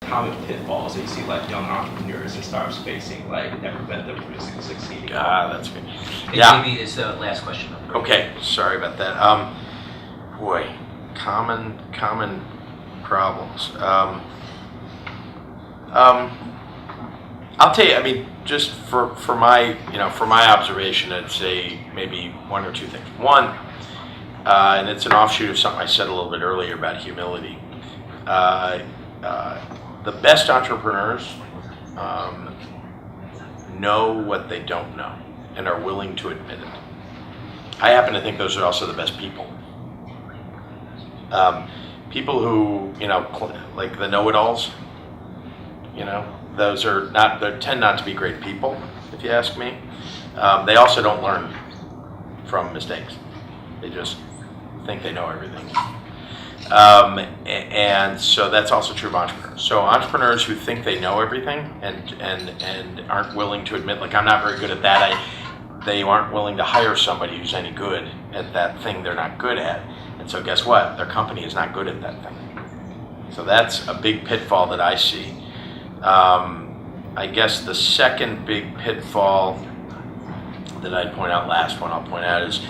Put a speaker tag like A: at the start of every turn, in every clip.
A: common pitfalls that you see like young entrepreneurs and startups facing, like that prevent them from succeeding?
B: That's good.
C: Yeah. Maybe it's the last question.
B: Okay, sorry about that. Boy, common problems. I'll tell you. I mean, just for my observation, I'd say maybe one or two things. One, and it's an offshoot of something I said a little bit earlier about humility. The best entrepreneurs know what they don't know and are willing to admit it. I happen to think those are also the best people. People who, like the know-it-alls, those are not, they tend not to be great people, if you ask me. They also don't learn from mistakes. They just think they know everything. And so that's also true of entrepreneurs. So entrepreneurs who think they know everything and aren't willing to admit, like, I'm not very good at that, they aren't willing to hire somebody who's any good at that thing they're not good at. And so guess what? Their company is not good at that thing. So that's a big pitfall that I see. I guess the second big pitfall that I'd point out, last one I'll point out, is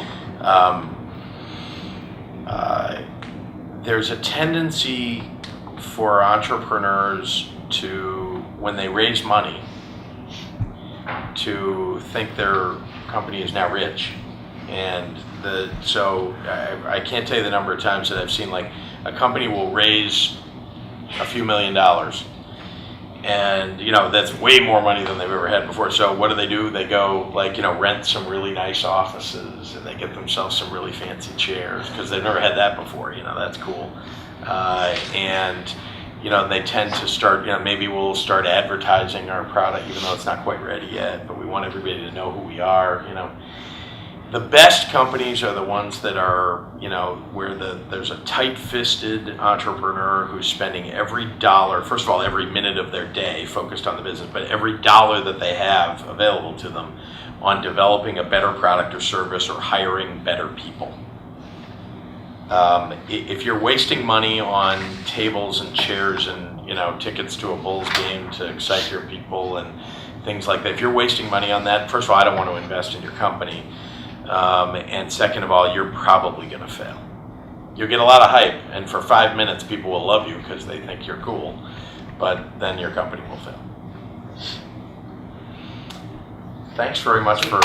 B: there's a tendency for entrepreneurs to, when they raise money, to think their company is now rich. And so I can't tell you the number of times that I've seen, like, a company will raise a few $1 million, and that's way more money than they've ever had before. So what do? They go, like, rent some really nice offices, and they get themselves some really fancy chairs because they've never had that before. That's cool. And they tend to start, maybe we'll start advertising our product even though it's not quite ready yet, but we want everybody to know who we are. The best companies are the ones that are, where there's a tight-fisted entrepreneur who's spending every dollar, first of all, every minute of their day focused on the business, but every dollar that they have available to them on developing a better product or service or hiring better people. If you're wasting money on tables and chairs and, tickets to a Bulls game to excite your people and things like that, if you're wasting money on that, first of all, I don't want to invest in your company. And second of all, you're probably going to fail. You'll get a lot of hype, and for 5 minutes, people will love you because they think you're cool, but then your company will fail. Thanks very much for...